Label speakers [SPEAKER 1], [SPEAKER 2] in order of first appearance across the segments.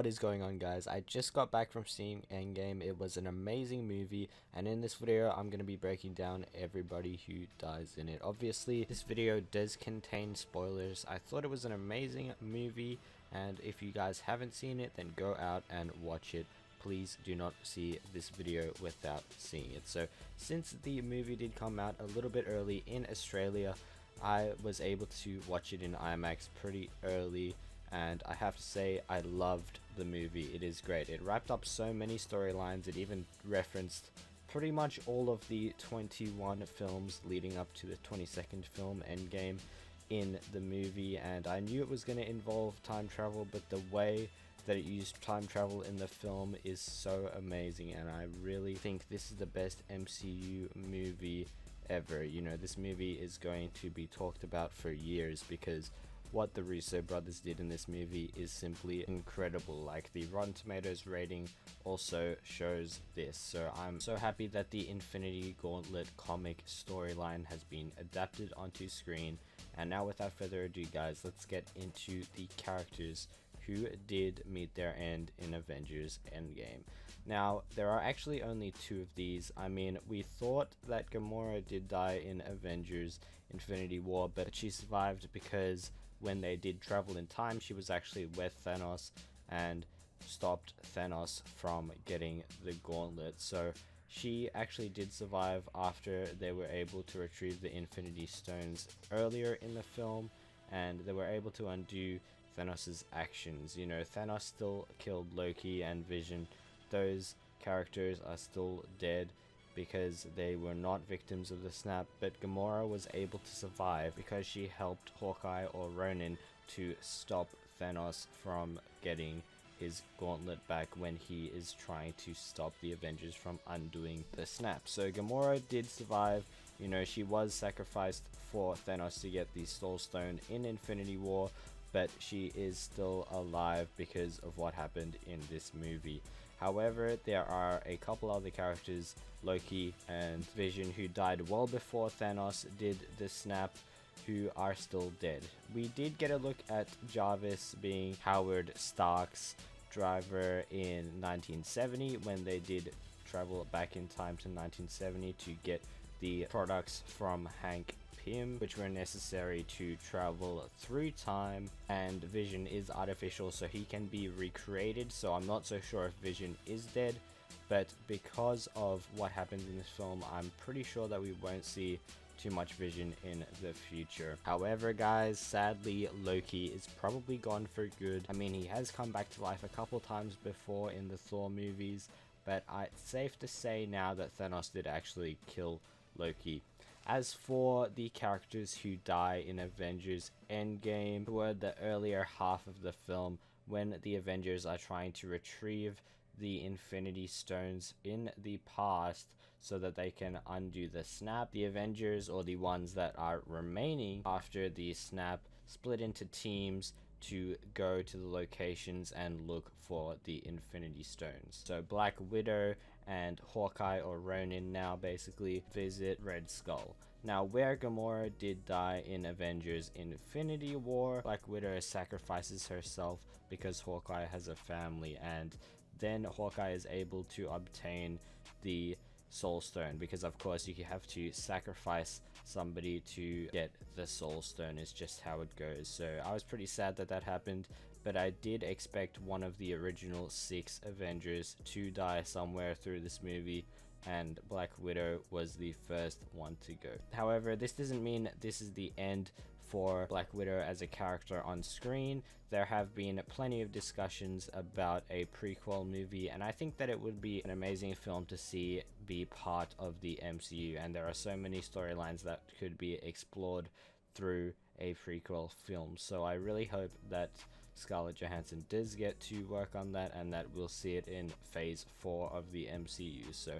[SPEAKER 1] What is going on, guys? I just got back from seeing Endgame. It was an amazing movie, and in this video I'm going to be breaking down everybody who dies in it. Obviously this video does contain spoilers. I thought it was an amazing movie, and if you guys haven't seen it, then go out and watch it. Please do not see this video without seeing it. So since the movie did come out a little bit early in Australia, I was able to watch it in IMAX pretty early, and I have to say I loved the movie. It is great. It wrapped up so many storylines. It even referenced pretty much all of the 21 films leading up to the 22nd film, Endgame, in the movie, and I knew it was going to involve time travel, but the way that it used time travel in the film is so amazing, and I really think this is the best MCU movie ever. You know, this movie is going to be talked about for years because what the Russo brothers did in this movie is simply incredible. Like, the Rotten Tomatoes rating also shows this. So I'm so happy that the Infinity Gauntlet comic storyline has been adapted onto screen. And now, without further ado, guys, let's get into the characters who did meet their end in Avengers Endgame. Now, there are actually only two of these. I mean, we thought that Gamora did die in Avengers Infinity War, but she survived because when they did travel in time, she was actually with Thanos and stopped Thanos from getting the gauntlet. So she actually did survive after they were able to retrieve the Infinity Stones earlier in the film, and they were able to undo Thanos's actions. You know, Thanos still killed Loki and Vision. Those characters are still dead because they were not victims of the snap, but Gamora was able to survive because she helped Hawkeye or Ronin to stop Thanos from getting his gauntlet back when he is trying to stop the Avengers from undoing the snap. So Gamora did survive. You know, she was sacrificed for Thanos to get the Soul Stone in Infinity War, but she is still alive because of what happened in this movie. However, there are a couple other characters, Loki and Vision, who died well before Thanos did the snap, who are still dead. We did get a look at Jarvis being Howard Stark's driver in 1970 when they did travel back in time to 1970 to get the products from Hank Pym, which were necessary to travel through time. And Vision is artificial, so he can be recreated, so I'm not so sure if Vision is dead, but because of what happens in this film, I'm pretty sure that we won't see too much Vision in the future. However, guys, sadly Loki is probably gone for good. I mean, he has come back to life a couple times before in the Thor movies, but it's safe to say now that Thanos did actually kill Loki. As for the characters who die in Avengers Endgame, toward the earlier half of the film, when the Avengers are trying to retrieve the Infinity Stones in the past so that they can undo the snap, the Avengers, or the ones that are remaining after the snap, split into teams to go to the locations and look for the Infinity Stones. So Black Widow and Hawkeye or Ronin now basically visit Red Skull. Now, where Gamora did die in Avengers Infinity War, Black Widow sacrifices herself because Hawkeye has a family, and then Hawkeye is able to obtain the Soul Stone, because of course you have to sacrifice somebody to get the Soul Stone. Is just how it goes. So I was pretty sad that that happened, but I did expect one of the original 6 Avengers to die somewhere through this movie, and Black Widow was the first one to go. However, this doesn't mean this is the end for Black Widow as a character on screen. There have been plenty of discussions about a prequel movie, and I think that it would be an amazing film to see be part of the MCU, and there are so many storylines that could be explored through a prequel film. So I really hope that Scarlett Johansson does get to work on that, and that we'll see it in phase 4 of the MCU. So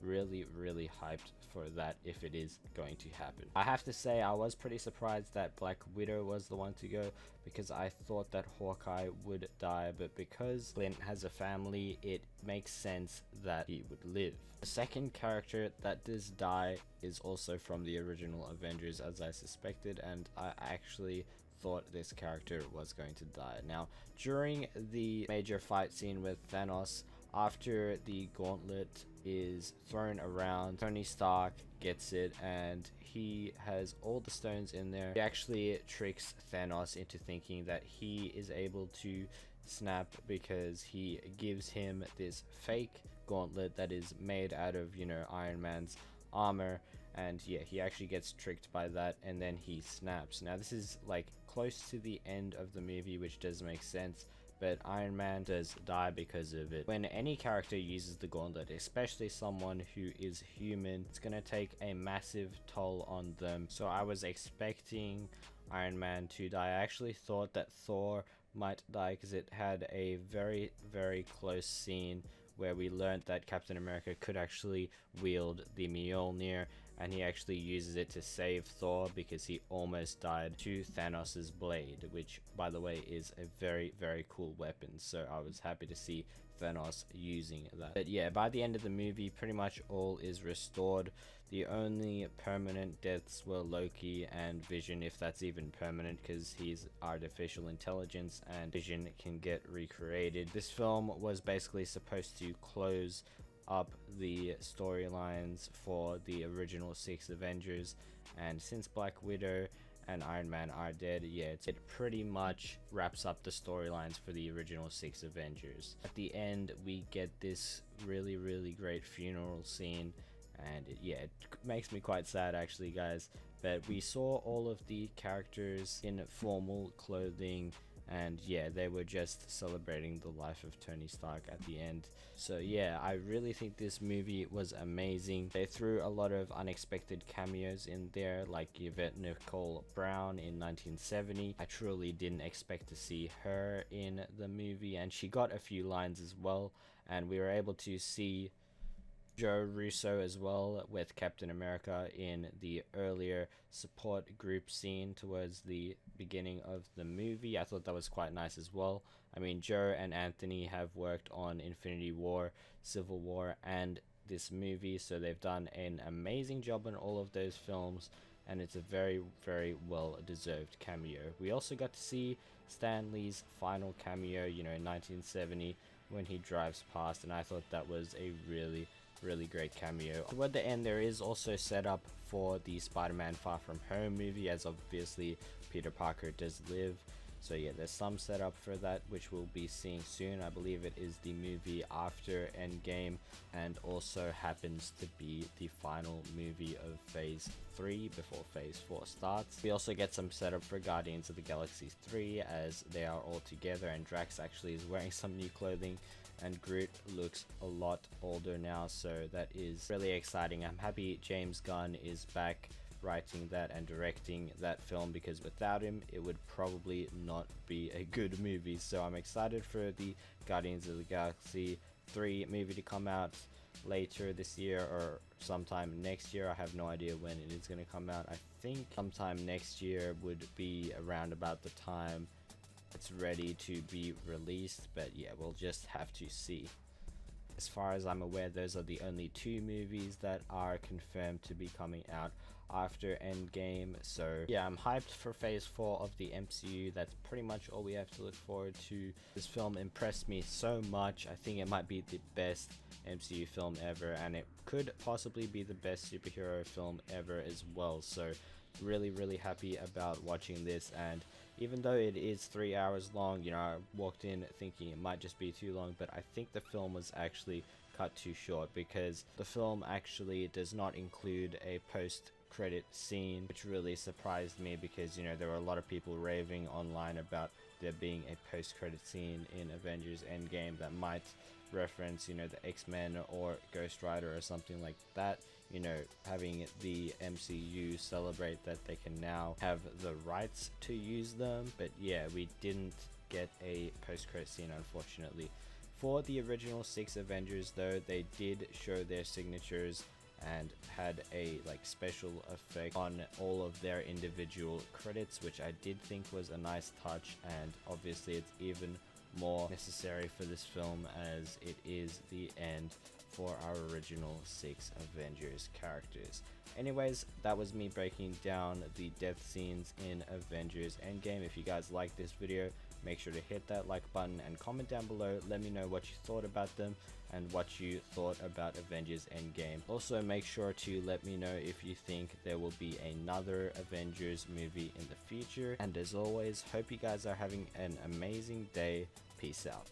[SPEAKER 1] really hyped for that if it is going to happen. I have to say, I was pretty surprised that Black Widow was the one to go, because I thought that Hawkeye would die, but because Clint has a family, it makes sense that he would live. The second character that does die is also from the original Avengers, as I suspected, and I actually thought this character was going to die. Now, during the major fight scene with Thanos, after the gauntlet is thrown around, Tony Stark gets it and he has all the stones in there. He actually tricks Thanos into thinking that he is able to snap because he gives him this fake gauntlet that is made out of, you know, Iron Man's armor. And yeah, he actually gets tricked by that and then he snaps. Now this is like close to the end of the movie, which does make sense, but Iron Man does die because of it. When any character uses the gauntlet, especially someone who is human, it's gonna take a massive toll on them. So I was expecting Iron Man to die. I actually thought that Thor might die because it had a very, very close scene where we learned that Captain America could actually wield the Mjolnir, and he actually uses it to save Thor because he almost died to Thanos's blade, which by the way is a very, very cool weapon. So I was happy to see Thanos using that. But yeah, by the end of the movie, pretty much all is restored. The only permanent deaths were Loki and Vision, if that's even permanent, because he's artificial intelligence and Vision can get recreated. This film was basically supposed to close up the storylines for the original 6 Avengers, and since Black Widow and Iron Man are dead, yeah, it pretty much wraps up the storylines for the original 6 Avengers. At the end, we get this really, really great funeral scene, and it makes me quite sad actually, guys. But we saw all of the characters in formal clothing, and yeah, they were just celebrating the life of Tony Stark at the end. So yeah, I really think this movie was amazing. They threw a lot of unexpected cameos in there, like Yvette Nicole Brown in 1970. I truly didn't expect to see her in the movie, and she got a few lines as well. And we were able to see Joe Russo as well with Captain America in the earlier support group scene towards the beginning of the movie. I thought that was quite nice as well. I mean, Joe and Anthony have worked on Infinity War, Civil War, and this movie, so they've done an amazing job in all of those films, and it's a very, very well deserved cameo. We also got to see Stan Lee's final cameo, you know, in 1970 when he drives past, and I thought that was a really great cameo. Toward the end, there is also set up for the Spider-Man Far From Home movie, as obviously Peter Parker does live. So yeah, there's some setup for that, which we'll be seeing soon. I believe it is the movie after Endgame, and also happens to be the final movie of Phase 3 before Phase 4 starts. We also get some setup for Guardians of the Galaxy 3, as they are all together, and Drax actually is wearing some new clothing, and Groot looks a lot older now, so that is really exciting. I'm happy James Gunn is back writing that and directing that film, because without him it would probably not be a good movie. So I'm excited for the Guardians of the Galaxy 3 movie to come out later this year or sometime next year. I have no idea when it is going to come out. I think sometime next year would be around about the time it's ready to be released, but yeah, we'll just have to see. As far as I'm aware, those are the only 2 movies that are confirmed to be coming out after Endgame. So yeah, I'm hyped for Phase 4 of the MCU. That's pretty much all we have to look forward to. This film impressed me so much. I think it might be the best MCU film ever, and it could possibly be the best superhero film ever as well. So really happy about watching this, and even though it is 3 hours long, you know, I walked in thinking it might just be too long, but I think the film was actually cut too short, because the film actually does not include a post-credit scene, which really surprised me, because, you know, there were a lot of people raving online about there being a post-credit scene in Avengers Endgame that might reference, you know, the X-Men or Ghost Rider or something like that. You know, having the MCU celebrate that they can now have the rights to use them. But yeah, we didn't get a post-credit scene, unfortunately. For the original 6 Avengers though, they did show their signatures and had a like special effect on all of their individual credits, which I did think was a nice touch, and obviously it's even more necessary for this film as it is the end for our original 6 Avengers characters. Anyways, that was me breaking down the death scenes in Avengers Endgame. If you guys like this video, make sure to hit that like button and comment down below. Let me know what you thought about them and what you thought about Avengers Endgame. Also, make sure to let me know if you think there will be another Avengers movie in the future. And as always, hope you guys are having an amazing day. Peace out.